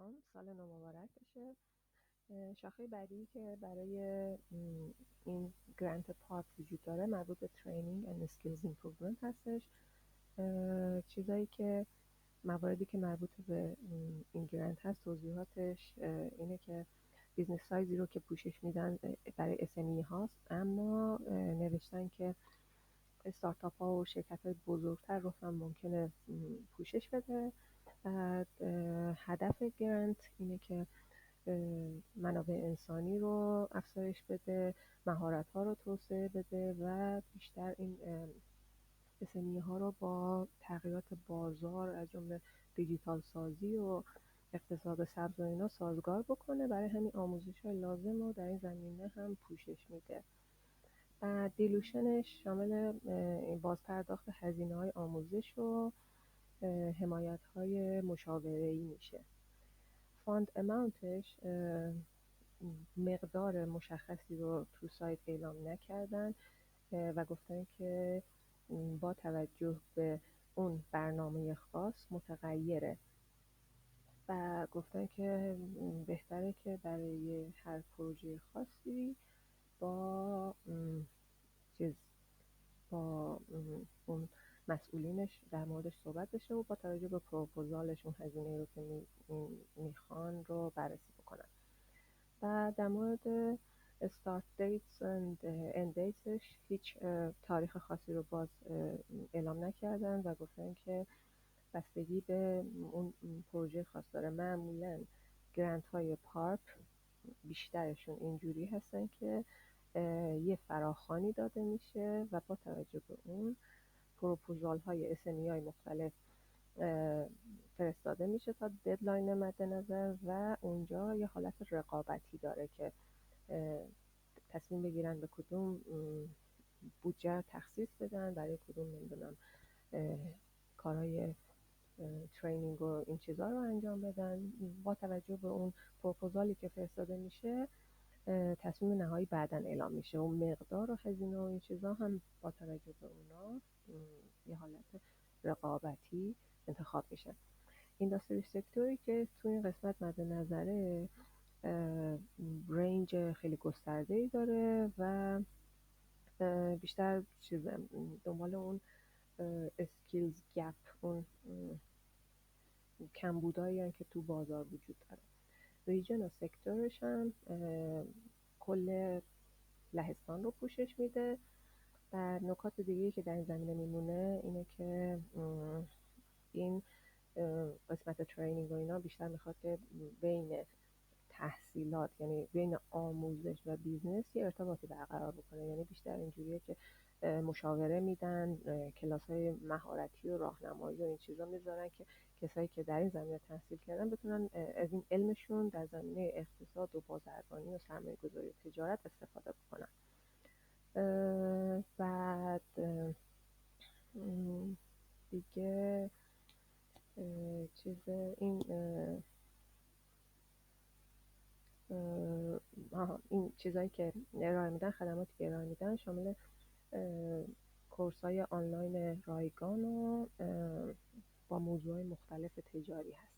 سلام، سال نو مبارک بشه. شاخه بعدی که برای این گرانت پارک وجود داره مربوط به ترینینگ اند اسکیلز ایمپروومنت هستش. چیزایی که مواردی که مربوط به این گرانت هست توضیحاتش اینه که بیزنس سایزی رو که پوشش میدن برای SME هاست، اما نوشتن که استارتاپ ها و شرکت های بزرگتر رو هم ممکنه پوشش بده. بعد هدف گرانت اینه که منابع انسانی رو افزایش بده، مهارت ها رو توسعه بده و بیشتر این SME ها رو با تغییرات بازار از جمله دیجیتال سازی و اقتصاد سبز و اینا سازگار بکنه. برای همین آموزش های لازم رو در این زمینه هم پوشش میده. و دیلوشنش شامل بازپرداخت هزینه های آموزش و حمایت های مشاوره‌ای میشه. فاند اماونتش مقدار مشخصی رو تو سایت اعلام نکردن و گفتن که با توجه به اون برنامه خاص متغیره و گفتن که بهتره که برای هر پروژه خاصی با چیز با اون مسئولینش در موردش صحبت بشه و با توجه به پروپوزالش اون هزینه رو که میخوان رو بررسی بکنن. و در مورد استارت دیتس اند اند دیتسش هیچ تاریخ خاصی رو باز اعلام نکردن و گفتن که بستگی به اون پروژه خاص داره. معمولا گرانت های پارک بیشترشون اینجوری هستن که یه فراخوانی داده میشه و با توجه به اون پروپوزال های SME های مختلف فرستاده میشه تا ددلاین مد نظر و اونجا یه حالت رقابتی داره که تصمیم بگیرن به کدوم بودجه تخصیص بدن، برای کدوم نمیدونم کارهای ترینینگ و این چیزا رو انجام بدن. با توجه به اون پروپوزالی که فرستاده میشه تصمیم نهایی بعداً اعلام میشه و مقدار و هزینه و این چیزا هم با توجه به اونا یه حالت رقابتی انتخاب میشه. اینداستری سکتوری که تو این قسمت مد نظره رنج خیلی گسترده‌ای داره و بیشتر دنبال اون اسکیلز گپ، اون کمبودایی هستن که تو بازار وجود داره. ریجن و سکتورش هم کل لهستان رو پوشش میده. و نکات دیگه‌ای که در این زمینه میمونه اینه که این قسمت ترینینگ و اینا بیشتر میخواد که بین تحصیلات، یعنی بین آموزش و بیزنس یه ارتباطی برقرار بکنه. یعنی بیشتر اینجوریه که مشاوره میدن، کلاس‌های مهارتی و راهنمایی و این چیزا میذارن که کسایی که در این زمینه تحصیل کردن بتونن از این علمشون در زمینه اقتصاد و بازرگانی و سرمایه‌گذاری و تجارت استفاده بکنن. بعد دیگه چیز این چیزایی که ارائه میدن، خدماتی که ارائه میدن شامل کورس‌های آنلاین رایگان و با موضوعات مختلف تجاری هست.